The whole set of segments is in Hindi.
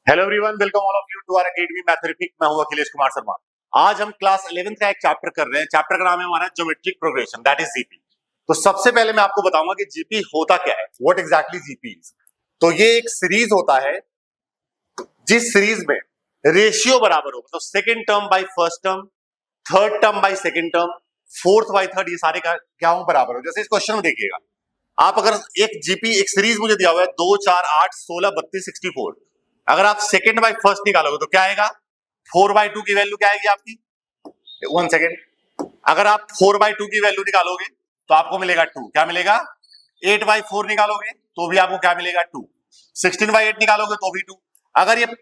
Hello everyone, welcome all of you to our academy mathematics. मैं हूं अखिलेश कुमार शर्मा। आज हम क्लास 11th का एक चैप्टर कर रहे हैं। चैप्टर का नाम है हमारा geometric progression, that is GP. तो सबसे पहले मैं आपको बताऊंगा कि जीपी होता क्या है, व्हाट एग्जैक्टली जीपी इज। तो ये एक सीरीज होता है जिस सीरीज में रेशियो बराबर हो, मतलब second term by first term, third term by second term, fourth by third, ये सारे का क्या हो, बराबर हो। जैसे इस क्वेश्चन में देखिएगा, आप अगर एक जीपी एक सीरीज मुझे दिया हुआ है 2 4 8 16 32 64, अगर आप सेकंड बाई फर्स्ट निकालोगे तो क्या आएगा, 4/2 की वैल्यू क्या आएगी आपकी, 1 सेकेंड। अगर आप 4/2 की वैल्यू निकालोगे तो आपको मिलेगा 2, क्या मिलेगा। 8/4 निकालोगे तो भी आपको क्या मिलेगा, 2। 16/8 निकालोगे तो भी 2। अगर ये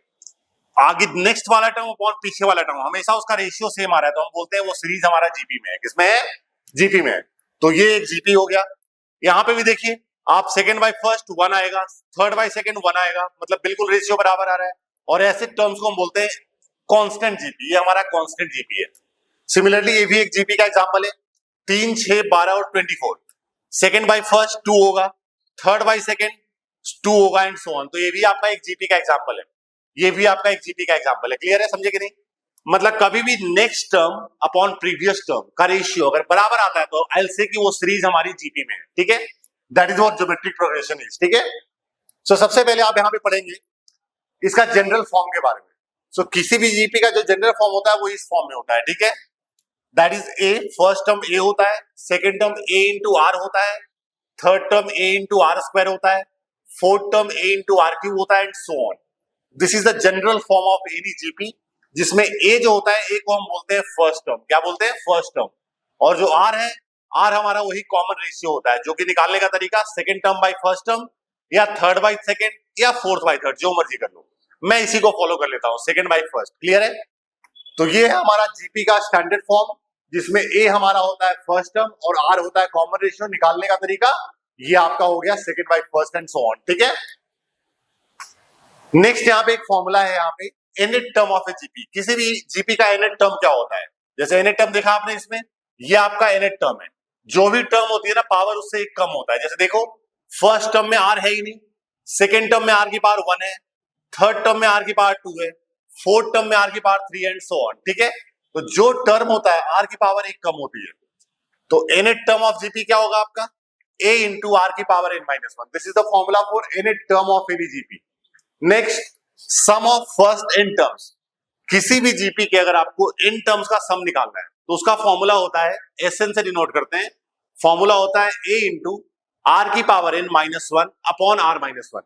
आगे नेक्स्ट वाला टर्म अपॉन पीछे वाला टर्म हमेशा उसका रेशियो सेम आ रहा है तो हम बोलते हैं वो सीरीज हमारा जीपी में है। किसमें है, जीपी में है। तो ये एक जीपी हो गया। यहां पे भी देखिए, आप सेकंड बाय फर्स्ट 1 आएगा, थर्ड बाय सेकंड 1 आएगा, मतलब बिल्कुल रेशियो बराबर आ रहा है। और ऐसे टर्म्स को हम बोलते हैं कांस्टेंट जीपी। ये हमारा कांस्टेंट जीपी है। सिमिलरली ये भी एक जीपी का एग्जांपल है। 3 6 12 और 24, सेकंड बाय फर्स्ट 2 होगा, थर्ड बाय सेकंड 2 होगा एंड सो ऑन। तो ये भी आपका एक जीपी का एग्जांपल है। ये भी आपका एक जीपी का एग्जांपल है। क्लियर है, समझे कि नहीं। मतलब कभी भी next term upon previous term का रेशियो अगर बराबर आता है तो आई विल से कि वो सीरीज हमारी जीपी में है। ठीक है, that is what geometric progression is. ठीक है, सो सबसे पहले आप यहां पे पढ़ेंगे इसका जनरल फॉर्म के बारे में। सो किसी भी जीपी का जो जनरल फॉर्म होता है वो इस फॉर्म में होता है। ठीक है, that is A, first term A होता है, second term A into R होता है, third term A into R square होता है, fourth term A into R cube होता है and so on. This is the general form of any GP, जिसमें ए जो होता है ए को हम बोलते हैं फर्स्ट टर्म। क्या बोलते हैं, फर्स्ट टर्म। और जो आर है, आर हमारा वही कॉमन रेशियो होता है, जो कि निकालने का तरीका second term by first term या थर्ड बाय सेकंड या फोर्थ बाय थर्ड, जो मर्जी कर लो। मैं इसी को फॉलो कर लेता हूं, सेकंड बाय फर्स्ट। क्लियर है। तो ये है हमारा जीपी का स्टैंडर्ड फॉर्म, जिसमें ए हमारा होता है फर्स्ट टर्म और आर होता है कॉमन रेशियो। निकालने का तरीका ये आपका हो गया second by first and so on. ठीक है, नेक्स्ट यहाँ पे एक फॉर्मूला है, यहाँ पे Annette term of a GP. किसी भी जीपी का एनेट टर्म क्या होता है, जैसे एनेट टर्म देखा आपने इसमें, ये आपका एनेट टर्म है। जो भी टर्म होती है ना, पावर उससे एक कम होता है। जैसे देखो, फर्स्ट टर्म में आर है ही नहीं, सेकेंड टर्म में आर की पावर 1 है, थर्ड टर्म में आर की पावर 2 है, फोर्थ टर्म में आर की पावर 3 एंड सो ऑन। ठीक है, तो जो टर्म होता है आर की पावर एक कम होती है, तो एनेट टर्म ऑफ जीपी क्या होगा आपका, a इंटू आर की power n-1। This is the formula for nth term of any GP. Next, sum of first n terms. किसी भी जीपी के अगर आपको n टर्म्स का सम निकालना है तो उसका फॉर्मूला होता है, एसएन से डिनोट करते हैं, फॉर्मूला होता है a इंटू आर की पावर n-1 अपॉन r-1।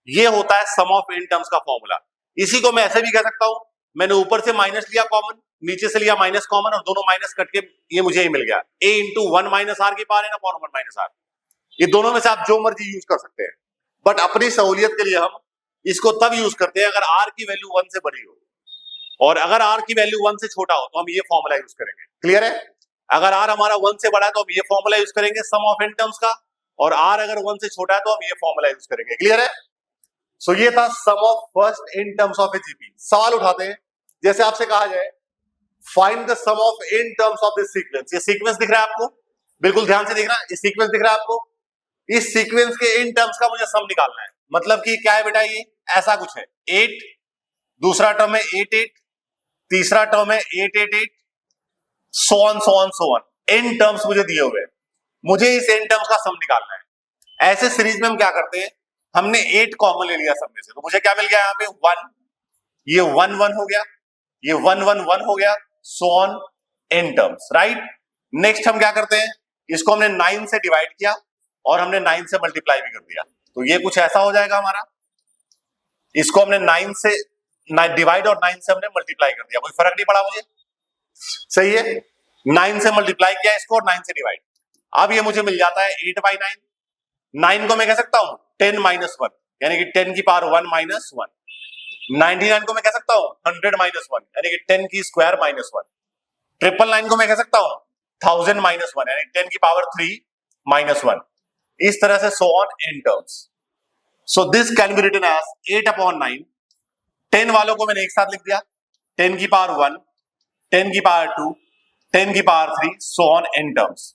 ये होता है सम ऑफ n टर्म्स का फॉर्मूला। इसी को मैं ऐसे भी कह सकता हूं, मैंने ऊपर से माइनस लिया कॉमन, नीचे से लिया माइनस कॉमन, और दोनों माइनस कट के ये मुझे ही मिल गया, a इंटू 1 माइनस आर की power n upon 1 minus R. ये दोनों में से आप जो मर्जी यूज कर सकते हैं, बट अपनी सहूलियत के लिए हम इसको तब यूज करते हैं अगर आर की वैल्यू 1 से बड़ी हो, और अगर आर की वैल्यू 1 से छोटा हो तो हम ये फॉर्मूला यूज करेंगे। क्लियर है। अगर आर हमारा 1 से बड़ा है तो हम ये फॉर्मूला यूज करेंगे सम ऑफ n टर्म्स का, और आर अगर 1 से छोटा है तो हम ये फॉर्मूला यूज करेंगे। क्लियर है। सो ये था sum of first n terms of a GP. सवाल उठाते हैं, जैसे आपसे कहा जाए find the sum of n terms of this sequence. ये सीक्वेंस दिख रहा है आपको, बिल्कुल ध्यान से देखना, ये सीक्वेंस दिख रहा है आपको। इस सीक्वेंस के इन टर्म्स का मुझे सम निकालना है। मतलब कि क्या है बेटा, ये ऐसा कुछ है, 8, दूसरा टर्म है 8 8, तीसरा टर्म है 8 8 8, so on so on so on. N terms मुझे दिए हुए हैं, मुझे इस एन टर्म्स का सम निकालना है। ऐसे सीरीज में हम क्या करते हैं, हमने 8 कॉमन ले लिया सब में से, तो मुझे क्या मिल गया यहाँ पे 1, ये 1 1 हो गया, ये 1 1 1 हो गया, सो on N terms. Right. Next हम क्या करते हैं, इसको हमने 9 से डिवाइड किया और हमने 9 से मल्टीप्लाई भी कर दिया, तो ये कुछ ऐसा हो जाएगा हमारा। इसको हमने 9 से डिवाइड और 9 से हमने मल्टीप्लाई कर दिया, कोई फर्क नहीं पड़ा मुझे। सही है, 9 से मल्टीप्लाई किया इसको और 9 से डिवाइड। अब ये मुझे मिल जाता है 8/9। 9 को मैं कह सकता हूं 10 माइनस 1, यानी कि 10 की पावर 1 माइनस 1। 99 को मैं कह सकता हूं 100 माइनस 1, यानी कि 10 की स्क्वायर माइनस 1। 999 को मैं कह सकता हूं 1000 माइनस 1, यानी 10 की पावर 3 माइनस 1। इस तरह से so on n terms. So this can be written as 8/9। 10 वालों को मैंने एक साथ लिख दिया, 10 की पावर 1, 10 की पावर 2, 10 की power 3, so on n terms.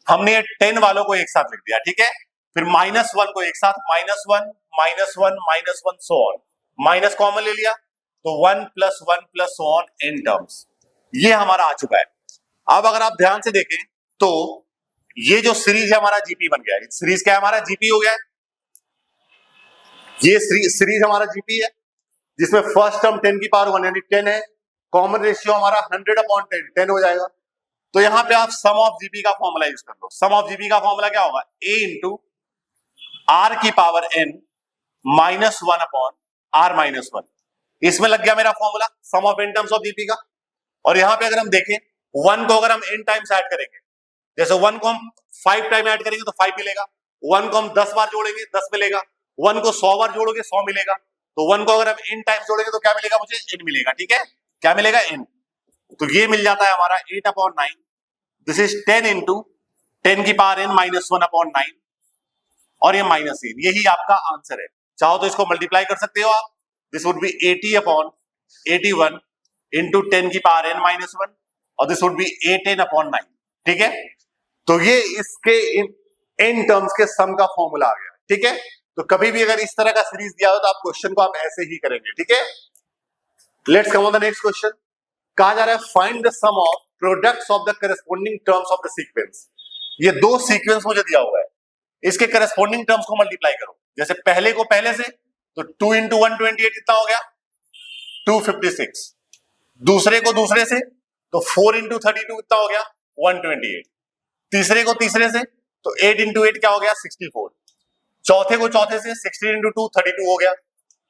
हमने ये 10 वालों को एक साथ लिख दिया। ठीक है, फिर -1 को एक साथ, -1 -1 -1 -1 सो ऑन। माइनस कॉमन ले लिया तो 1 + 1 + ऑन n टर्म्स, ये हमारा आ चुका है। अब अगर आप ध्यान से देखें तो ये जो सीरीज है हमारा जीपी बन गया है। सीरीज क्या है हमारा? जीपी हो गया है। ये सीरीज हमारा जीपी है जिसमें फर्स्ट टर्म 10 की पावर 1 यानी 10 है, कॉमन रेशियो हमारा 100/10 10 हो जाएगा। तो यहां पे आप सम ऑफ जीपी का फॉर्मूला यूज कर लो। सम ऑफ जीपी का फॉर्मूला क्या होगा? a इंटू r की पावर n माइनस 1/r-1। इसमें लग गया मेरा formula some of n terms of GP का। और यहां पे अगर हम देखें 1 को अगर हम n टाइम्स ऐड करेंगे, जैसे 1 को हम 5 टाइम ऐड करेंगे तो 5 मिलेगा, 1 को हम 10 बार जोड़ेंगे 10 मिलेगा, 1 को 100 बार जोड़ोगे 100 मिलेगा। तो 1 को अगर हम n टाइम्स जोड़ेंगे तो क्या मिलेगा? मुझे n मिलेगा। ठीक है, क्या मिलेगा? n। तो ये मिल जाता है हमारा 8/9। दिस इज 10 इंटू 10 की पावर n माइनस 1/9 और ये माइनस n, यही आपका आंसर है। चाहो तो इसको मल्टीप्लाई कर सकते हो आप। दिस वुड बी 80/81 इंटू 10 की पावर n माइनस 1 और दिस वुड बी 8n/9। ठीक है, तो ये इसके इन टर्म्स के सम का फॉर्मूला आ गया। ठीक है, तो कभी भी अगर इस तरह का सीरीज दिया हो तो आप क्वेश्चन को आप ऐसे ही करेंगे। ठीक है, let's come on the next question. कहा जा रहा है find the sum of products of the corresponding terms of the sequence. ये दो सीक्वेंस मुझे दिया हुआ है, इसके करस्पॉन्डिंग टर्म्स को मल्टीप्लाई करो। जैसे पहले को पहले से तो 2 इंटू 128 कितना हो गया? 256। दूसरे को दूसरे से तो 4 इंटू 32 कितना हो गया? 128। तीसरे को तीसरे से तो 8 इंटू 8 क्या हो गया? 64। चौथे को चौथे से 16 इंटू 2 32 हो गया,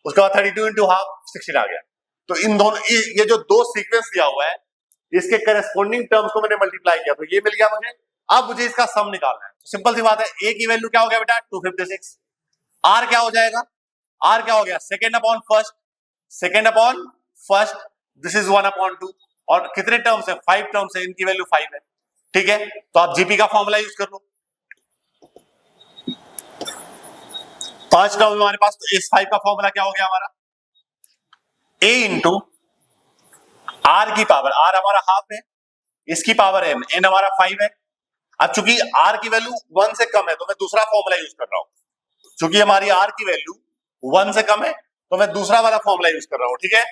उसके बाद 32 इंटू हाफ 16 आ गया। तो इन दोनों ये जो दो सीक्वेंस दिया हुआ है इसके करस्पॉन्डिंग टर्म्स को मैंने मल्टीप्लाई किया तो ये मिल गया मुझे। अब मुझे इसका सम निकालना है। तो सिंपल सी बात है, ए की वैल्यू क्या हो गया बेटा? 256। आर क्या हो जाएगा? आर क्या हो गया? Second upon first, second upon first, this is 1/2। और कितने टर्म्स है? 5 टर्म्स है, इनकी वैल्यू 5 है। ठीक है, तो आप जीपी का फॉर्मूला यूज कर लो। 5 टर्म हमारे पास, तो इस 5 का फॉर्मूला क्या हो गया हमारा? a इंटू आर की पावर, आर हमारा हाफ है, इसकी पावर n, n हमारा 5 है। अब चूंकि r की वैल्यू 1 से कम है तो मैं दूसरा फॉर्मूला यूज कर रहा हूं। चूंकि हमारी r की वैल्यू 1 से कम है तो मैं दूसरा वाला फॉर्मूला यूज कर रहा हूं। ठीक है,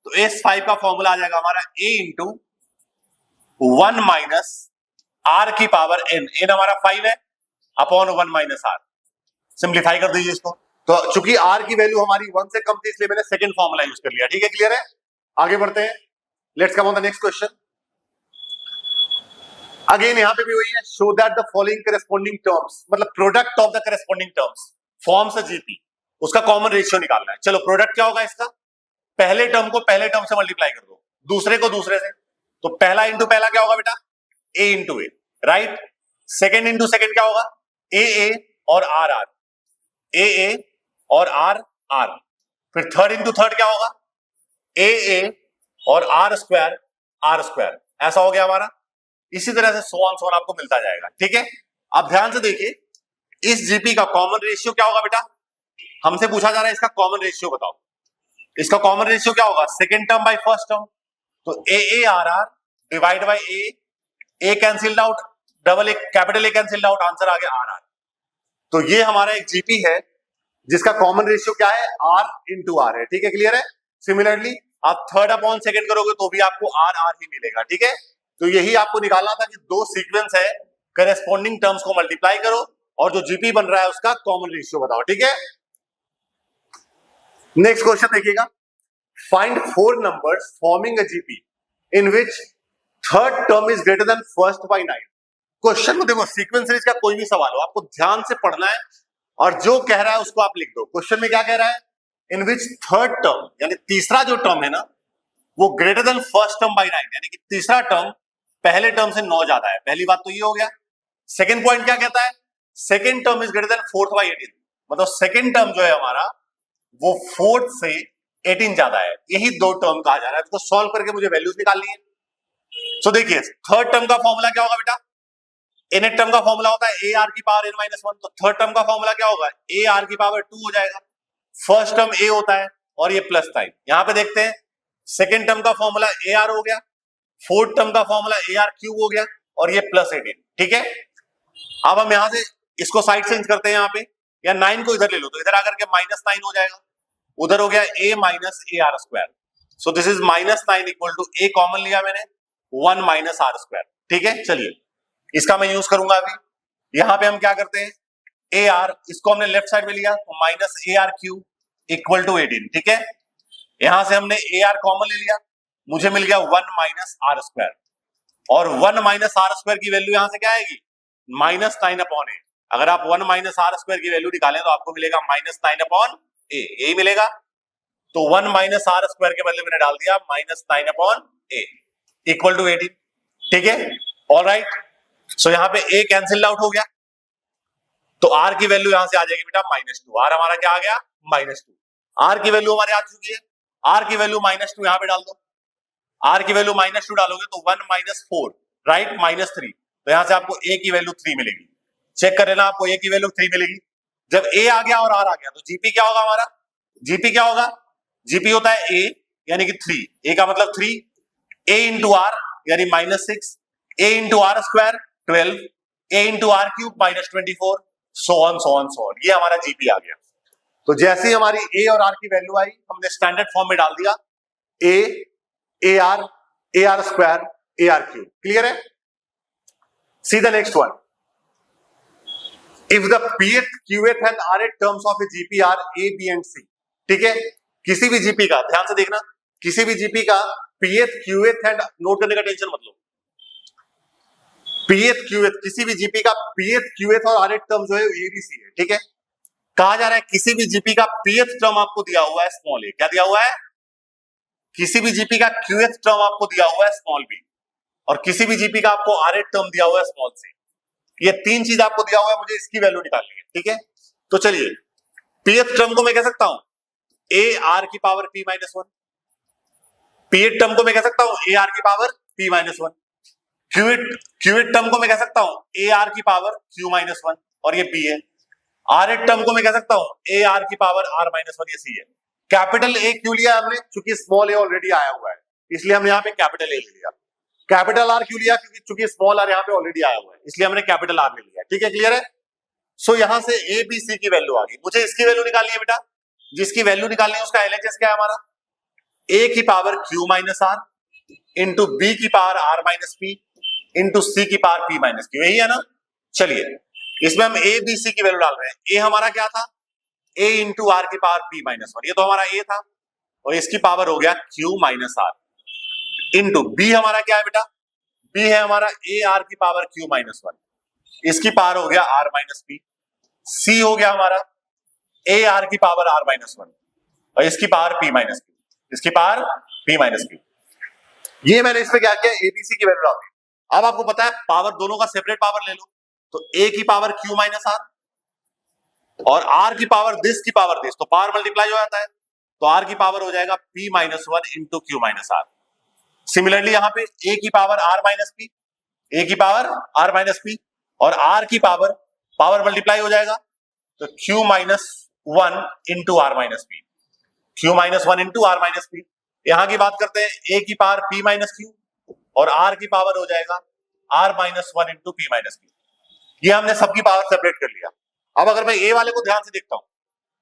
तो इस 5 का फॉर्मूला आ जाएगा हमारा a इंटू 1 माइनस आर की पावर n, n हमारा 5 है, अपॉन 1 माइनस आर। सिंप्लीफाई कर दीजिए इसको। तो चूंकि r की वैल्यू हमारी 1 से कम थी इसलिए मैंने सेकंड फॉर्मूला यूज कर लिया। ठीक है, क्लियर है? आगे बढ़ते हैं, let's come on the next question. Again यहां पे भी वही है, show that the following corresponding terms, मतलब product of the corresponding terms forms a GP, उसका कॉमन रेशियो निकालना है। चलो प्रोडक्ट क्या होगा इसका? पहले टर्म को पहले टर्म से मल्टीप्लाई कर दो, दूसरे को दूसरे से। तो पहला इंटू पहला क्या होगा बेटा? a into A, right. Second into second क्या होगा? ए और आर आर, ए और आर आर। फिर थर्ड इंटू थर्ड क्या होगा? ए और आर स्क्वायर आर स्क्वायर। ऐसा हो गया हमारा। इसी तरह से सो ऑन आपको मिलता जाएगा। ठीक है, अब ध्यान से देखिए, इस जीपी का कॉमन रेशियो क्या होगा बेटा? हमसे पूछा जा रहा है इसका कॉमन रेशियो बताओ। इसका कॉमन रेशियो क्या होगा? Second term by first term. तो A R R divide by A cancelled out, double A capital A cancelled out, answer आ गया आर आर। तो ये हमारा एक जीपी है जिसका कॉमन रेशियो क्या है? आर इंटू आर है। ठीक है, क्लियर है? सिमिलरली आप थर्ड अपॉन सेकंड करोगे तो भी आपको आर आर ही मिलेगा। ठीक है, तो यही आपको निकालना था कि दो सीक्वेंस है, करेस्पॉन्डिंग टर्म्स को मल्टीप्लाई करो और जो जीपी बन रहा है उसका कॉमन रेशियो बताओ। ठीक है, नेक्स्ट क्वेश्चन देखिएगा। Find 4 numbers forming a GP in which third term is greater then first by 9। Question को देखो, सीक्वेंस सीरीज का कोई भी सवाल हो आपको ध्यान से पढ़ना है और जो कह रहा है उसको आप लिख दो। क्वेश्चन में क्या कह रहा है? इन विच थर्ड टर्म, यानी तीसरा जो टर्म है ना, वो greater than first term by 9, यानी कि तीसरा टर्म पहले टर्म से 9 ज्यादा है। पहली बात तो ये हो गया। सेकंड पॉइंट क्या कहता है? Second term is greater than fourth by 18, मतलब सेकंड टर्म जो है हमारा वो फोर्थ से 18 ज्यादा है। यही दो टर्म कहा जा रहा है। इसको सॉल्व करके मुझे वैल्यूज निकालनी है। सो देखिए, थर्ड टर्म का फॉर्मूला क्या होगा बेटा? nth टर्म का फॉर्मूला होता है a r की पावर n-1, तो थर्ड टर्म का फॉर्मूला क्या होगा? a r की पावर 2 हो जाएगा। फर्स्ट टर्म a होता है और ये प्लस साइन। यहां पे देखते हैं, सेकंड टर्म का फॉर्मूला a r हो गया, फोर्थ टर्म का फॉर्मूला a r क्यूब हो गया और ये प्लस 18। ठीक है, अब हम यहां से इसको साइड चेंज करते हैं यहाँ पे, या 9 को इधर ले लो तो इधर आकर के -9 हो जाएगा। उधर हो गया a minus A R square. So this is -9 equal to a common लिया मैंने 1 माइनस आर स्क्वायर। ठीक है, चलिए इसका मैं यूज करूंगा अभी। यहां पे हम क्या करते हैं, ए आर इसको हमने लेफ्ट साइड में लिया तो minus A R cube equal to 18। ठीक है, यहां से हमने ए आर कॉमन ले लिया, मुझे मिल गया 1 माइनस आर स्क्वायर, और 1 माइनस आर स्क्वायर की वैल्यू यहां से क्या आएगी, -9/a। अगर आप 1 माइनस आर स्क्वायर की वैल्यू निकालें तो आपको मिलेगा -9/a, यही मिलेगा। तो 1 माइनस आर स्क्वायर के बदले मैंने डाल दिया -9/a इक्वल टू 18। ठीक है, ऑलराइट। सो यहां पे a कैंसिल आउट हो गया, तो r की वैल्यू यहां से आ जाएगी बेटा -2। r हमारा क्या आ गया, -2। r की वैल्यू हमारी आ चुकी है, r की वैल्यू -2 यहां पे डाल दो। r की वैल्यू -2 डालोगे तो 1 माइनस 4 राइट -3, तो यहां से आपको a की वैल्यू 3 मिलेगी। चेक कर लेना, आपको a की वैल्यू 3 मिलेगी। जब a आ गया और r आ गया तो जीपी क्या होगा हमारा, जीपी क्या होगा, जीपी होता है a यानी कि 3, a का मतलब 3, a इंटू आर यानी -6, a into R square 12, a into R cube -24, so on. ये हमारा जीपी आ गया। तो जैसे ही हमारी a और r की वैल्यू आई, हमने स्टैंडर्ड फॉर्म में डाल दिया A R square A R cube. Clear है? See the next one. If the pth qth and rth terms of a GP are a b and c। ठीक है, किसी भी जीपी का ध्यान से देखना, किसी भी जीपी का pth qth एंड नोट करने का टेंशन मत लो, pth qth किसी भी जीपी का pth qth और rth टर्म जो है a b c है। ठीक है, कहा जा रहा है किसी भी जीपी का pth टर्म आपको दिया हुआ है स्मॉल a, क्या दिया हुआ है, किसी भी जीपी का qth टर्म आपको दिया हुआ है स्मॉल b, और किसी भी जीपी का आपको rth टर्म दिया हुआ है स्मॉल c। ये तीन चीज आपको दिया हुआ है, मुझे इसकी वैल्यू निकालनी है। ठीक है, तो चलिए pth टर्म को मैं कह सकता हूं a r की power p minus 1, pth term को मैं कह सकता हूं a r की power p minus 1, qth term को मैं कह सकता हूं a r की पावर q माइनस 1, और ये p है। rth टर्म को मैं कह सकता हूं a r की पावर r माइनस 1, ये c है। कैपिटल A क्यों लिया हमने, क्योंकि स्मॉल a ऑलरेडी आया हुआ है, इसलिए हमने यहाँ पे कैपिटल A ले लिया। कैपिटल R क्यों लिया, क्योंकि चूंकि स्मॉल r यहाँ पे ऑलरेडी आया हुआ है, इसलिए हमने कैपिटल R ले लिया। ठीक है, क्लियर है? सो यहां से A B C की वैल्यू आ गई, मुझे इसकी वैल्यू निकालनी है बेटा। जिसकी वैल्यू निकालनी है उसका LHS क्या है हमारा, A की power Q minus R into B की power R minus P into C की पावर P माइनस Q, यही है ना। चलिए इसमें हम A B C की वैल्यू डाल रहे हैं। A हमारा क्या था, a इंटू आर की पावर p माइनस 1, ये तो हमारा a था, और इसकी पावर हो गया q minus R into b हमारा क्या है बेटा, b है हमारा a आर की पावर q माइनस 1, इसकी पावर हो गया r माइनस p। c हो गया हमारा a आर की पावर r माइनस 1 और इसकी पावर p माइनस q, इसकी पावर p माइनस q। ये मैंने इसमें क्या किया, abc की वैल्यू डाल दी। अब आपको पता है पावर दोनों का सेपरेट पावर ले लो, तो a की पावर q माइनस आर और r की पावर दिस की पावर दिस, तो पावर मल्टीप्लाई हो जाता है, तो r की पावर हो जाएगा p minus 1 into Q minus R. Similarly यहां पे a की power r minus p, a की पावर r माइनस p और r की पावर मल्टीप्लाई हो जाएगा, तो q minus 1 into R minus p, q minus 1 into R minus p। यहां की बात करते हैं a की पावर p माइनस q और r की पावर हो जाएगा r minus 1 into p minus q। ये हमने सबकी पावर सेपरेट कर लिया। अब अगर मैं a वाले को ध्यान से देखता हूं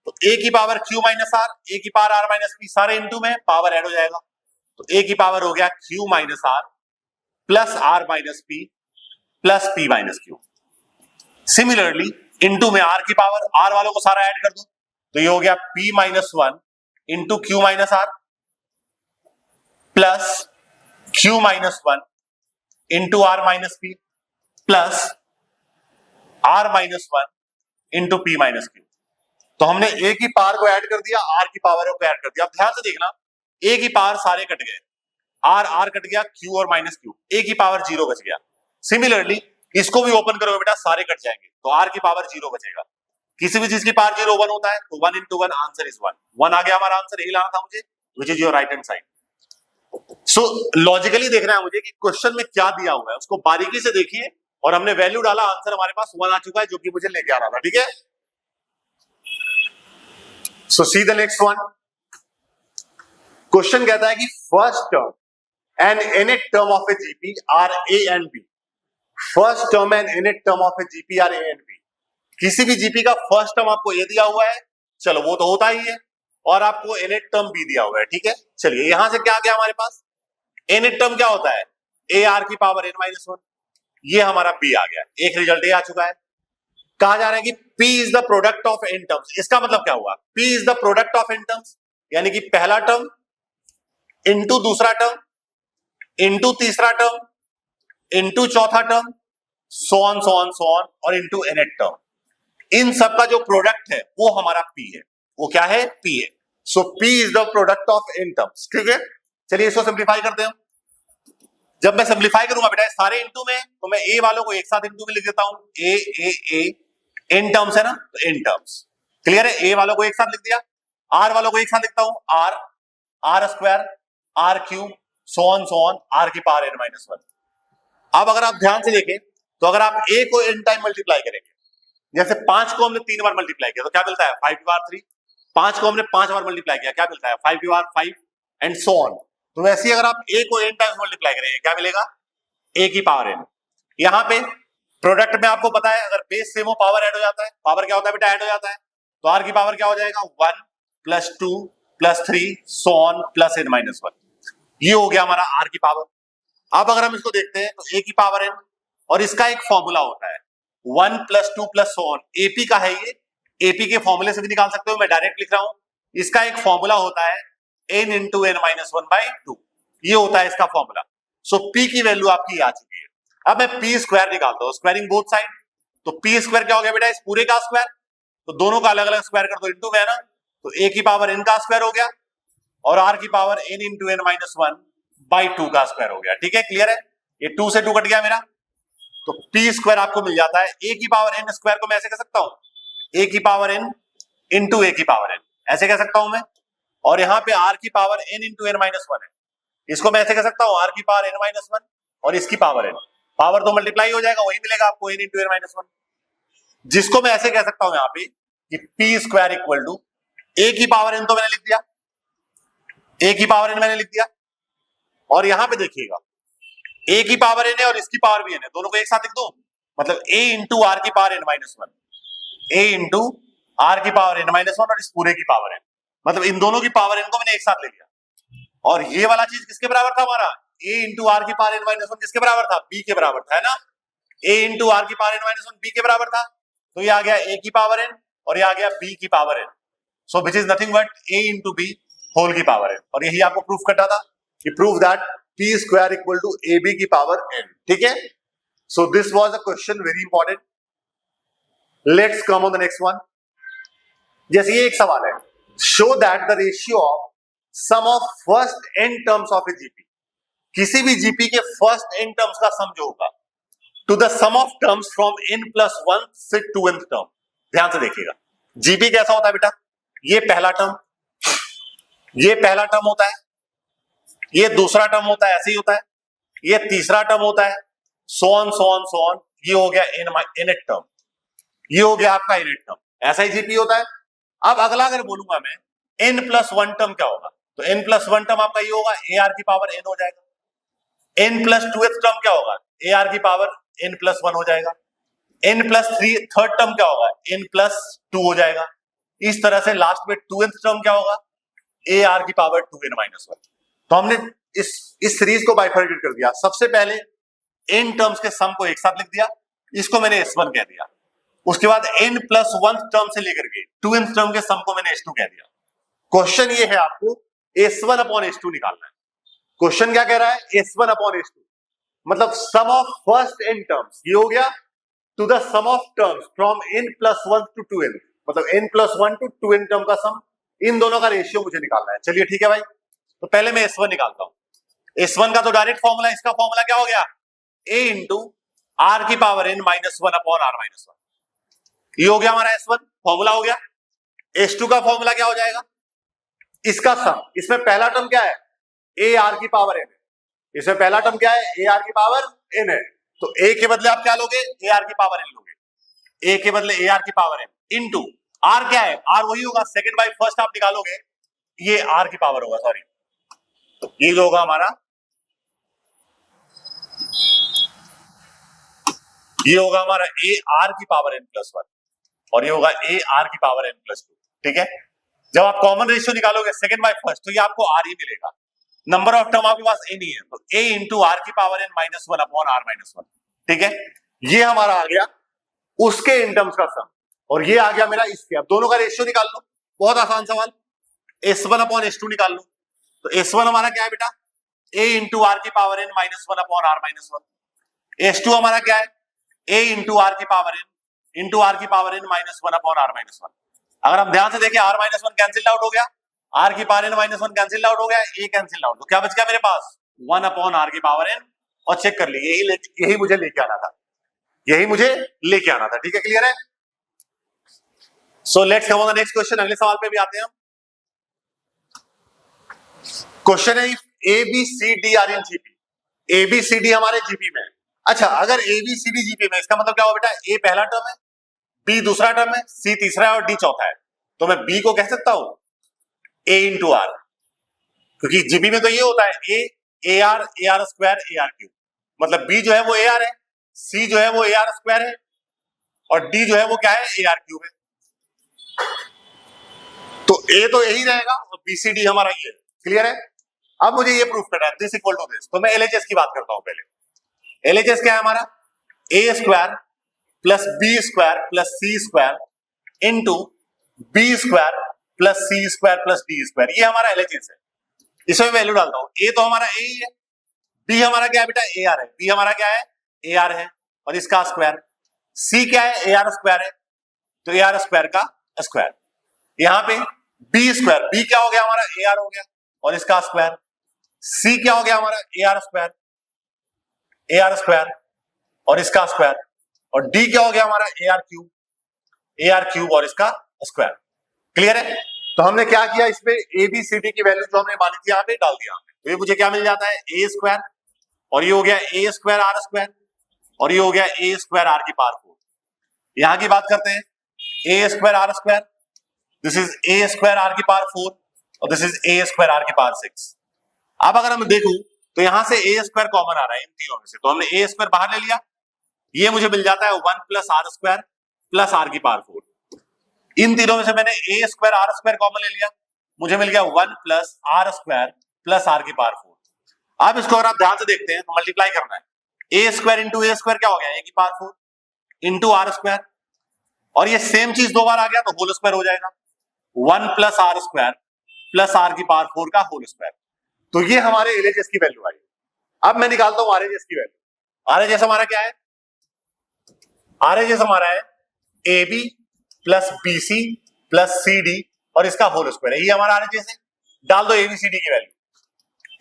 तो a की power q minus R, a की पावर r माइनस p, सारे इंटू में पावर ऐड हो जाएगा, तो a की पावर हो गया q minus R plus r minus p plus p minus q। Similarly into में r की पावर, r वालों को सारा ऐड कर दो, तो ये हो गया p minus 1 into Q minus R plus q minus 1 into R minus p plus r minus 1 into p minus q। तो हमने a की पावर को ऐड कर दिया, r की पावर को ऐड कर दिया। अब ध्यान से देखना, a की पावर सारे कट गए, r कट गया, q और माइनस q, a की पावर 0 बच गया। सिमिलरली इसको भी ओपन करोगे बेटा, सारे कट जाएंगे, तो r की पावर 0 बचेगा। किसी भी चीज की पावर 0 1 होता है, तो 1 इंटू 1 आंसर इज 1। 1 आ गया हमारा आंसर, यही लाना था मुझे, which is your right hand side. So logically देखना है मुझे कि क्वेश्चन में क्या दिया हुआ है, उसको बारीकी से देखिए, और हमने वैल्यू डाला, आंसर हमारे पास 1 आ चुका है, जो कि मुझे लेके आ रहा था। ठीक है, so see the next one. Question कहता है कि first term and nth term of a GP are a and b। First term and nth term of a GP are a and b। किसी भी जीपी का फर्स्ट टर्म आपको ये दिया हुआ है, चलो वो तो होता ही है, और आपको nth टर्म b दिया हुआ है, ठीक है। चलिए यहां से क्या आ गया हमारे पास, nth टर्म क्या होता है, ar की पावर n-1, ये हमारा b आ गया, एक रिजल्ट ये आ चुका है। कहा जा रहा है कि p is the product of n terms, इसका मतलब क्या हुआ, p is the product of n terms, यानी कि पहला टर्म इंटू दूसरा टर्म इंटू तीसरा टर्म इंटू चौथा टर्म सो ऑन और इंटू nth टर्म, इन सब का जो प्रोडक्ट है वो हमारा p है, वो क्या है, p है। सो p is the product of n terms, ठीक है। चलिए इसको सिंप्लीफाई करते हैं। जब मैं सिंप्लीफाई करूंगा बेटा सारे इंटू में, तो मैं a वालों को एक साथ इंटू में लिख देता हूं, a n टर्म्स है ना, तो n टर्म्स, क्लियर है। a वालों को एक साथ लिख दिया, r वालों को एक साथ लिखता हूं, r square r cube so on r की पावर n-1। अब अगर आप ध्यान से देखें तो अगर आप a को n टाइम मल्टीप्लाई करेंगे, जैसे 5 को हमने 3 बार मल्टीप्लाई किया तो क्या मिलता है, 5 की पावर 3, 5 को हमने 5 बार मल्टीप्लाई किया क्या मिलता है, 5 की पावर 5 एंड सो ऑन। तो वैसे ही अगर आप a को n टाइम्स मल्टीप्लाई करेंगे क्या मिलेगा, a की पावर n। यहाँ पे प्रोडक्ट में आपको पता है अगर बेस सेम हो पावर ऐड हो जाता है, पावर क्या होता है बेटा, ऐड हो जाता है, तो r की पावर क्या हो जाएगा, 1 + 2 + 3 सो ऑन प्लस n-1, ये हो गया हमारा r की पावर। अब अगर हम इसको देखते हैं तो a की पावर n, और इसका एक फॉर्मूला होता है 1 + 2 + सो ऑन, एपी का है ये, एपी के फॉर्मूले से भी निकाल सकते हो, मैं डायरेक्ट लिख रहा हूं। इसका एक फॉर्मूला होता है n × n-1/2, ये होता है इसका फॉर्मूला। सो p की वैल्यू आपकी आ चुकी है। अब मैं p स्क्वायर निकालता हूं, स्क्वायरिंग बोथ साइड, तो p स्क्वायर क्या हो गया बेटा, इस पूरे का स्क्वायर, तो दोनों का अलग अलग स्क्वायर कर दो, इंटू में है ना, तो a की पावर n का स्क्वायर हो गया और r की पावर n × n-1/2 का स्क्वायर हो गया, ठीक है, क्लियर है। ये 2 से 2 कट गया मेरा, तो p स्क्वायर आपको मिल जाता है, a की पावर n स्क्वायर को मैं ऐसे कह सकता हूं, a की पावर n इंटू a की पावर n, ऐसे कह सकता हूं मैं। और यहाँ पे r की पावर n × n-1 है, इसको मैं ऐसे कह सकता हूं r की पावर n-1 और इसकी पावर n, पावर तो मल्टीप्लाई हो जाएगा, वही मिलेगा आपको n × n-1, जिसको मैं ऐसे कह सकता हूं यहाँ पे कि p square equal to a की पावर n, तो मैंने लिख दिया, a की पावर n मैंने लिख दिया, और यहां पे देखिएगा a की पावर n है और इसकी पावर भी n है, दोनों को एक साथ लिख दो, मतलब a × r की पावर n-1, a × r की पावर n-1 और इस पूरे की पावर n, मतलब इन दोनों की पावर n को मैंने एक साथ ले लिया। और ये वाला चीज किसके बराबर था हमारा, a × r की पावर n-1 किसके बराबर था, b के बराबर था, है ना, a × r की पावर n-1 b के बराबर था, तो ये आ गया a की पावर n और ये आ गया b की power n, so which is nothing but a × b whole की पावर n, और यही आपको प्रूफ करना था कि prove that p square equal to ab की पावर n, ठीक है। So this was a question very important. Let's come on the next one. जैसे ये एक सवाल है, show that the ratio of sum of first n terms of a GP, किसी भी जीपी के फर्स्ट n टर्म्स का सम जो होगा to the sum of terms from n+1 से 2nth टर्म। ध्यान से देखिएगा, जीपी कैसा होता है बेटा, ये पहला टर्म, ये पहला टर्म होता है, ये दूसरा टर्म होता है, ऐसे ही होता है, ये तीसरा टर्म होता है, सो ऑन, ये हो गया nth टर्म, ये हो गया आपका nth टर्म, ऐसा ही जीपी होता है। अब अगला अगर बोलूंगा मैं n+1 टर्म क्या होगा, तो n+1 टर्म आपका ये होगा ar की पावर n हो जाएगा, n+2th टर्म क्या होगा, ar की पावर n+1 हो जाएगा, n+3 थर्ड टर्म क्या होगा, n+2 हो जाएगा, इस तरह से लास्ट में 2nth टर्म क्या होगा, ar की पावर 2n-1। तो हमने इस सीरीज को बाइफर्केट कर दिया, सबसे पहले n टर्म्स के सम को एक साथ लिख दिया, इसको मैंने s1 कह दिया, उसके बाद n+1 टर्म से लेकर के 2nth टर्म के सम को मैंने s2 कह दिया। क्वेश्चन ये है आपको s1/s2 निकालना है। क्वेश्चन क्या कह रहा है, s1/s2 मतलब sum of first n terms, ये हो गया, to the sum of terms from n+1 to 2n, मतलब n+1 to 2n टर्म का सम, इन दोनों का रेशियो मुझे निकालना है। चलिए ठीक है भाई, तो पहले मैं s1 निकालता हूं। s1 का तो डायरेक्ट फॉर्मूला, इसका फॉर्मूला क्या हो गया, a × r की पावर n-1/r-1, ये हो गया हमारा s1 फॉर्मूला हो गया। s2 का फॉर्मूला क्या हो जाएगा, इसका सम, इसमें पहला टर्म क्या है, ar की पावर n है, इसमें पहला टर्म क्या है, ar की पावर n है, तो a के बदले आप क्या लोगे, ar की पावर n लोगे, a के बदले ar की पावर n इंटू r क्या है, r वही होगा सेकंड बाय फर्स्ट आप निकालोगे, ये r की पावर होगा, सॉरी, ये जो होगा हमारा, ये होगा हमारा a r की पावर n+1 और ये होगा a r की पावर n+2, ठीक है। जब आप कॉमन रेशियो निकालोगे सेकंड बाय फर्स्ट तो ये आपको आर ही मिलेगा। नंबर ऑफ टर्म आपके पास ए नहीं है, तो ए इंटू आर की power N minus one upon R minus one. ठीक है, ये हमारा आ गया उसके इन टर्म्स का सम, और ये आ गया मेरा इसके। अब दोनों का रेशियो निकाल लो, बहुत आसान सवाल। S1 अपॉन S2 निकाल लो, तो S1 हमारा क्या है बेटा, a इंटू आर की power N minus one upon R minus one. S2 हमारा क्या है, a इंटू आर की पावर एन इंटू आर की power N minus one upon R minus one. अगर हम ध्यान से देखें R minus one cancel out हो गया, आर की power N minus one cancel out हो गया, ए कैंसिल आउट, तो क्या बच गया मेरे पास, वन अपॉन आर की पावर एन। और चेक कर ली, यही मुझे लेके आना था, यही मुझे लेके आना था। ठीक है, क्लियर है? So let's come on the next question. अगले सवाल पे भी आते हैं हम। क्वेश्चन है A B C D are in GP. A B C D हमारे जीपी में है। अच्छा, अगर A B C D GP में, इसका मतलब क्या हुआ बेटा, ए पहला टर्म है, बी दूसरा टर्म है, सी तीसरा है और डी चौथा है। तो मैं बी को कह सकता हूं ए इंटू आर, क्योंकि जीपी में तो ये होता है ए R square A R cube, मतलब बी जो है वो ए आर है, सी जो है वो ए आर स्क्वायर है और डी जो है वो क्या है, ए आर क्यूब है। तो ए तो यही रहेगा और बी सी डी हमारा ये। क्लियर है? अब मुझे ये प्रूफ करना है दिस इक्वल टू दिस, तो मैं एलएचएस की बात करता हूं पहले। एलएचएस क्या है हमारा, A square plus B square plus C square into B square plus C square plus D square, ये हमारा एलएचएस है। इसमें वैल्यू डालता हूं, ए तो हमारा ए ही है, बी हमारा क्या है बेटा, ए आर है, बी हमारा क्या है, ए आर है और इसका स्क्वायर, सी क्या है, ए आर स्क्वायर है, तो ए आर स्क्वायर का स्क्वायर। यहां पे बी स्क्वायर, बी क्या हो गया हमारा, ए आर हो गया और इसका स्क्वायर, सी क्या हो गया हमारा, ए आर स्क्वायर और इसका स्क्वायर, और डी क्या हो गया हमारा, ए आर क्यूब और इसका स्क्वायर। क्लियर है? तो हमने क्या किया, इसमें ए बी सी डी की वैल्यू जो हमने मानी थी यहाँ पे डाल दिया हमने, तो ये मुझे क्या मिल जाता है, ए स्क्वायर और ये हो गया ए स्क्वायर आर स्क्वायर और ये हो गया ए स्क्वायर आर की पावर 4। यहां की बात करते हैं, A square R square, this is A square R की पावर 4 और this is A square R की पावर 6। अब अगर हम देखूं तो यहां से ए स्क्वायर कॉमन आ रहा है इन तीनों में से, तो हमने ए स्क्वायर बाहर ले लिया, ये मुझे मिल जाता है 1 plus R square plus R की पावर 4। इन तीनों में से मैंने A square R square common ले लिया, मुझे मिल गया 1 plus R square plus R की पावर 4। अब इसको अगर आप ध्यान से देखते हैं तो मल्टीप्लाई करना है, ए स्क्वायर इंटू ए स्क्वायर क्या हो गया, ए की पावर 4 इंटू आर स्क्वायर, और ये सेम चीज दो बार आ गया तो होल स्क्वायर हो जाएगा, 1 plus R square plus R की पावर 4 का होल स्क्वायर। तो ये हमारे एलएचएस की वैल्यू आई। अब मैं निकालता हूं आरएचएस की वैल्यू। आरएचएस हमारा क्या है, आरएचएस हमारा है A B plus B C plus C D और इसका होल स्क्वायर है, ये हमारा आरएचएस है। डाल दो एबीसीडी की वैल्यू,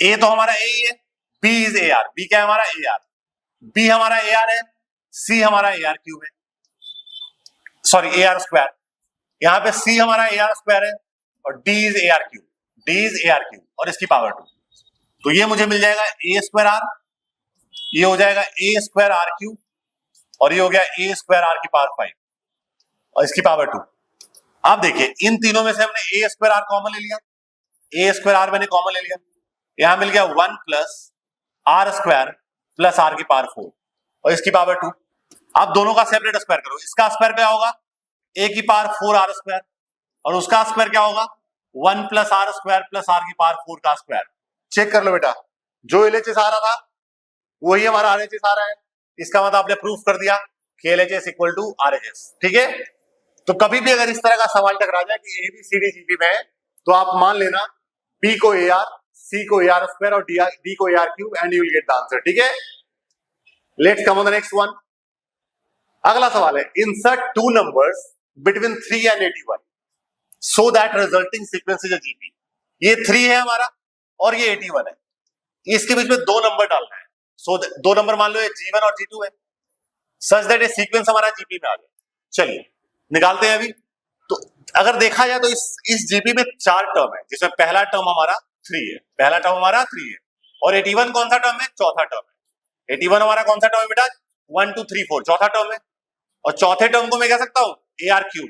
ए तो हमारा ए ही है, B is A R, B क्या है हमारा, ए आर, बी हमारा ए आर है, सी हमारा ए आर क्यूब है, सॉरी ए आर स्क्वायर, यहां पे सी हमारा ए आर स्क्वायर है और D is A R cube, D is A R cube और इसकी पावर 2। तो ये मुझे मिल जाएगा ए स्क्वायर आर, ये हो जाएगा ए स्क्वायर आर क्यूब और ये हो गया ए स्क्वायर आर की पावर 5 और इसकी पावर 2। अब देखिए इन तीनों में से हमने ए स्क्वायर आर कॉमन ले लिया, ए स्क्वायर आर मैंने कॉमन ले लिया, यहां मिल गया 1 plus R square plus R की पावर 4 और इसकी पावर 2। अब दोनों का सेपरेट स्क्वायर करो, इसका स्क्वायर क्या होगा, ए की पावर 4 आर स्क्वायर और उसका स्क्वायर क्या होगा, 1 plus R square plus R की पावर 4 का स्क्वायर। चेक कर लो बेटा, जो एलएचएस आ रहा था वही हमारा आरएचएस आ रहा है, इसका मतलब आपने प्रूफ कर दिया कि एलएचएस इक्वल टू आरएचएस। ठीक है, तो कभी भी अगर इस तरह का सवाल टकरा जाए कि एबीसीडी जीपी में है तो आप मान लेना बी को ए आर, सी को ए आर स्क्वायर और डी को ए R cube and you will get the answer. ठीक है, let's come on the next one. अगला सवाल है, insert two numbers between 3 and 81 so that resulting sequence is a GP. ये 3 है हमारा और ये 81 है, इसके बीच में 2 नंबर डालना है। सो 2 नंबर मान लो ये G1 और G2 है, सच दैट ये सीक्वेंस हमारा जीपी में आ जाए। चलिए निकालते हैं अभी। तो अगर देखा जाए तो इस जीपी में 4 टर्म है, जिसमें पहला टर्म हमारा 3 है, पहला टर्म हमारा 3 है और 81 कौन सा टर्म है, चौथा टर्म है। 81 हमारा कौन सा टर्म है बेटा, 1 2 3 4 चौथा टर्म है और चौथे टर्म को मैं कह सकता हूं ए आर क्यूब।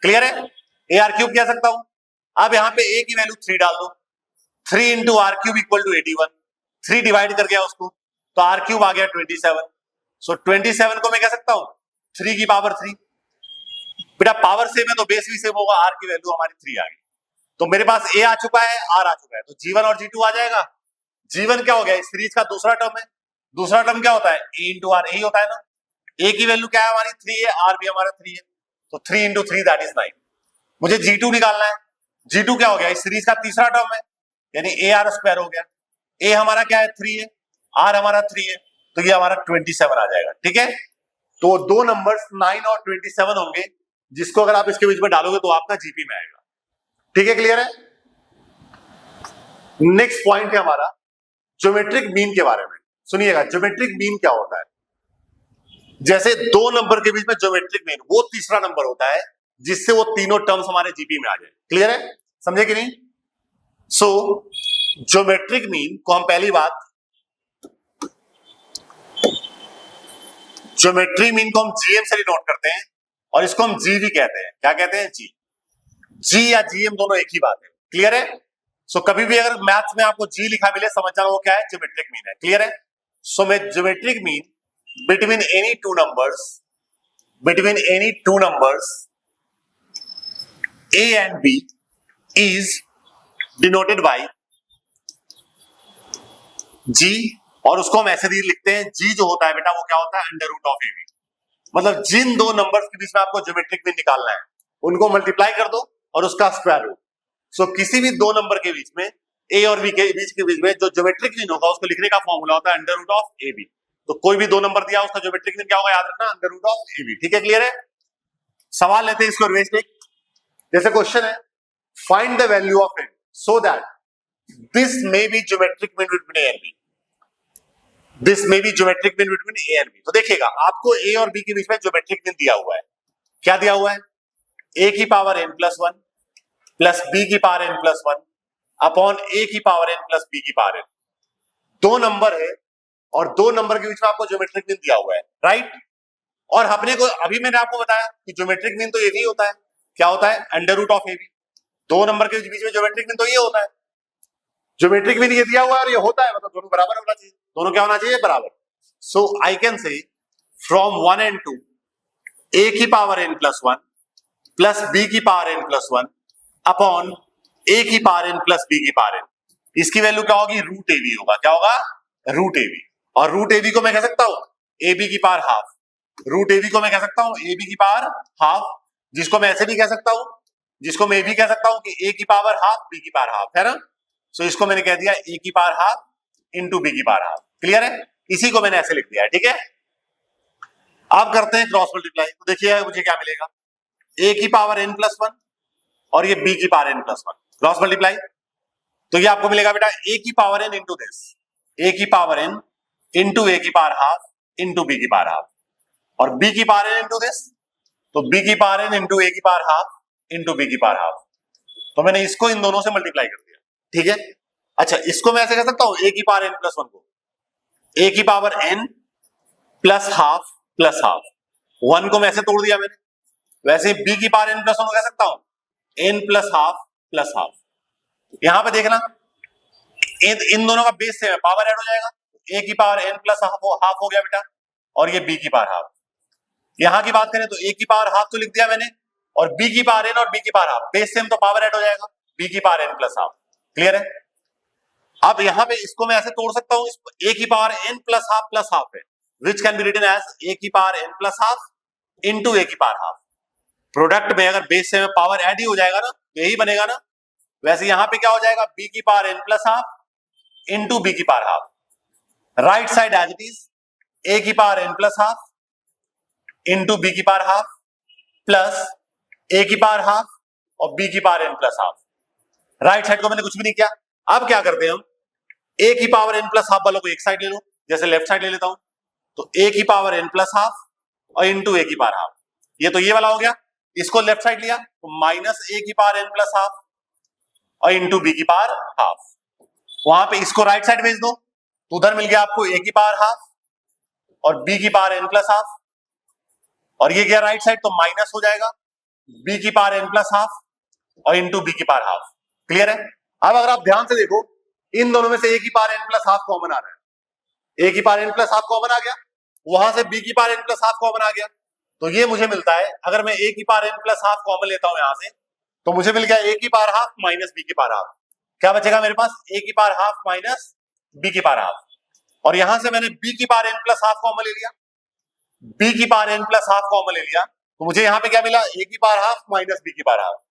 क्लियर है, ए आर क्यूब कह सकता हूं। अब यहां पे ए की वैल्यू 3 डाल दो, 3 into R cube equal to 81, 3 divide कर गया उसको तो आर क्यूब आ गया 27। सो 27 को मैं कह सकता हूं 3 की पावर 3। बेटा पावर सेम है तो बेस भी सेम होगा, आर की वैल्यू हमारी 3 आ गई। तो मेरे पास ए आ चुका है, आर आ चुका है, तो G1 और G2 आ जाएगा। G1 क्या हो गया, इस सीरीज का दूसरा टर्म है। दूसरा टर्म क्या होता है, ए इंटू आर, यही होता है ना। ए की वैल्यू क्या है हमारी 3 है, आर भी हमारा 3 है, तो 3 इंटू 3 दैट इज 9। मुझे G2 निकालना है। G2 क्या हो गया, इस सीरीज का तीसरा टर्म है, यानी ए आर स्क्वायर हो गया। ए हमारा क्या है 3 है, आर हमारा 3 है, तो ये हमारा 27 आ जाएगा। ठीक है, तो दो नंबर्स 9 और 27 होंगे, जिसको अगर आप इसके बीच में डालोगे तो आपका जीपी में आएगा। ठीक है, क्लियर है। नेक्स्ट पॉइंट है हमारा ज्योमेट्रिक मीन के बारे में। सुनिएगा, ज्योमेट्रिक मीन क्या होता है। जैसे दो नंबर के बीच में ज्योमेट्रिक मीन, वो तीसरा नंबर होता है जिससे वो तीनों टर्म्स हमारे जीपी में आ जाए। क्लियर है, समझे कि नहीं। सो ज्योमेट्रिक मीन को हम पहली बात, ज्योमेट्री मीन को हम जीएम से डिनोट करते हैं और इसको हम जी भी कहते हैं। क्या कहते हैं, जी। जी या जीएम दोनों एक ही बात है। क्लियर है। सो कभी भी अगर मैथ्स में आपको जी लिखा मिले, समझ जाना वो क्या है, ज्योमेट्रिक मीन है। क्लियर है। सो मैं geometric mean between any two numbers a and b is denoted by g, और उसको हम ऐसे लिखते हैं, जी जो होता है बेटा वो क्या होता है, under root of A B. मतलब जिन दो नंबर्स के बीच में आपको ज्योमेट्रिक मीन निकालना है, उनको मल्टीप्लाई कर दो और उसका स्क्वायर रूट। सो किसी भी दो नंबर के बीच में, ए और बी के बीच में जो ज्योमेट्रिक मीन होगा, उसको लिखने का फॉर्मूला होता है under root of A B. तो कोई भी दो नंबर दिया, उसका ज्योमेट्रिक मीन क्या होगा, याद रखना, under root of A B. ठीक है, क्लियर है। सवाल लेते हैं इसको रिवर्स टेक। जैसे क्वेश्चन है, find the value of it so that this may be geometric mean between A and B. This may be geometric mean between A and B. तो देखिएगा, आपको ए और बी के बीच में ज्योमेट्रिक मीन दिया हुआ है। क्या दिया हुआ है, ए की power n plus 1 plus B की पावर n प्लस 1 अपॉन ए की पावर n प्लस बी की पावर n। दो नंबर है और दो नंबर के बीच में आपको ज्योमेट्रिक मीन दिया हुआ है, राइट। और अपने को अभी मैंने आपको बताया कि ज्योमेट्रिक मीन तो यही होता है। क्या होता है, under root of A B. दो नंबर के बीच में ज्योमेट्रिक मीन तो ये होता है। ज्योमेट्रिक मीन ये दिया हुआ है और ये होता है, मतलब दोनों बराबर होना चाहिए। दोनों क्या होना चाहिए, बराबर। So I can say from 1 and 2 a की power n plus 1 plus B की पावर n प्लस 1 अपॉन ए की पावर n प्लस बी की पावर n। इसकी वैल्यू क्या होगी, रूट ए बी होगा। क्या होगा, रूट ए बी। और रूट ए बी को मैं कह सकता हूं ए बी की power half. Root a b को मैं कह सकता हूं ए बी की पावर हाफ, जिसको मैं ऐसे भी कह सकता हूं, जिसको मैं भी कह सकता हूं कि ए की पावर हाफ बी की पावर हाफ, है ना। सो इसको मैंने कह दिया ए की पावर हाफ इंटू बी की पावर हाफ। क्लियर है, इसी को मैंने ऐसे लिख दिया है। ठीक है, अब करते हैं क्रॉस मल्टीप्लाई। तो देखिए मुझे क्या मिलेगा, ए की पावर n प्लस 1 और ये बी की power n plus 1, cross multiply. तो ये आपको मिलेगा बेटा ए की पावर n इंटू दिस, ए की पावर n इंटू ए की पावर हाफ इंटू बी की पावर हाफ, और बी की पावर n इंटू दिस, तो बी की पावर n इंटू ए की पावर हाफ इंटू बी की पावर हाफ। तो मैंने इसको इन दोनों से मल्टीप्लाई कर दिया। ठीक है, अच्छा इसको मैं ऐसे कह सकता हूं, ए की पावर n प्लस 1 को ए की power n plus half plus half, 1 को मैं ऐसे तोड़ दिया मैंने। वैसे बी की पावर n प्लस 1 को कह सकता हूं n plus half plus half. यहां पे देखना, इन दोनों का बेस सेम है, पावर ऐड हो जाएगा। ए की पावर n प्लस हाफ हो गया बेटा, और ये बी की पावर हाफ। यहां की बात करें तो ए की पावर हाफ तो लिख दिया मैंने, और बी की पावर n और बी की पावर हाफ, बेस सेम तो पावर ऐड हो जाएगा, बी की power n plus half. Clear है। अब यहां पे इसको मैं ऐसे तोड़ सकता हूं, ए की पावर n प्लस हाफ है, which can be written as a की power n plus half into a की पावर हाफ। प्रोडक्ट में अगर बेस से पावर ऐड ही हो जाएगा ना, यही बनेगा ना। वैसे यहां पे क्या हो जाएगा, बी की power n plus half into b की power half. Right side as it is, a की power n plus half into b की पावर हाफ प्लस ए की पावर हाफ और बी की power n plus half. Right side को मैंने कुछ भी नहीं किया। अब क्या करते हैं हम, ए की पावर n प्लस हाफ वालों को एक साइड ले लो, जैसे लेफ्ट साइड ले लेता हूं, तो ए की पावर n प्लस हाफ और इंटू ए की पावर हाफ। ये तो ये वाला हो गया, इसको लेफ्ट साइड लिया तो माइनस ए की पावर n प्लस हाफ और इंटू बी की पावर हाफ। वहां पे इसको राइट साइड भेज दो, तो उधर मिल गया आपको ए की पावर हाफ और बी की पावर n प्लस हाफ, और ये गया राइट साइड तो माइनस हो जाएगा बी की पावर n प्लस हाफ और इंटू बी की पावर हाफ। क्लियर है। अब अगर आप ध्यान से देखो, इन दोनों में से ए की power n plus half common आ रहा है, ए की power n plus half common आ गया, वहां से बी की power n plus half common आ गया, तो ये मुझे मिलता है, अगर मैं ए की power n plus half common लेता हूं यहां से, तो मुझे मिल गया a की पावर हाफ माइनस b की पावर हाफ। क्या बचेगा मेरे पास? a की पावर हाफ माइनस b की पावर हाफ, और यहां से मैंने b की power n plus half common ले लिया, b की power n plus half common ले लिया, तो मुझे यहां पे क्या मिला? a की पावर हाफ माइनस b की पावर हाफ,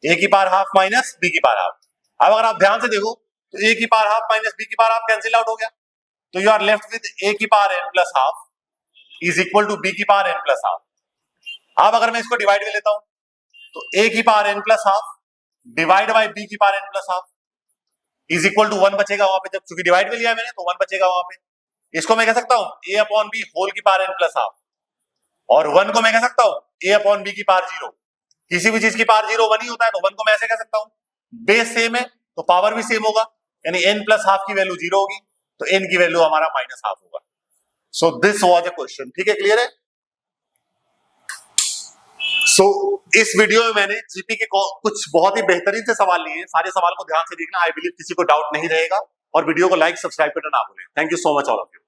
a की पावर हाफ माइनस b की पावर हाफ। अब अगर आप ध्यान से देखो तो a की पावर हाफ माइनस b की पावर हाफ कैंसिल आउट हो गया, तो you are left with a की power n plus half is equal to b की पावर n प्लस हाफ। अब अगर मैं इसको डिवाइड में लेता हूं तो a की power n plus half divide by b की power n plus half is equal to 1 बचेगा वहां पे, जब चूंकि डिवाइड में लिया मैंने तो 1 बचेगा वहां पे। इसको मैं कह सकता हूं a अपॉन b होल की पावर n प्लस हाफ, और 1 को मैं कह सकता हूं a अपॉन b की पावर 0। किसी भी चीज की पावर 0 1 ही होता है, तो 1 को मैं ऐसे कह सकता हूं, बेस सेम है तो पावर भी सेम होगा, यानी n प्लस हाफ की वैल्यू 0 होगी, तो n की वैल्यू हमारा माइनस हाफ होगा। सो दिस वाज अ क्वेश्चन। ठीक है, क्लियर है? सो इस वीडियो में मैंने जीपी के कुछ बहुत ही बेहतरीन से सवाल लिए हैं, सारे सवाल को ध्यान से देखना, आई बिलीव किसी को डाउट नहीं रहेगा, और वीडियो को लाइक सब्सक्राइब करना ना भूलें। Thank you so much all of you.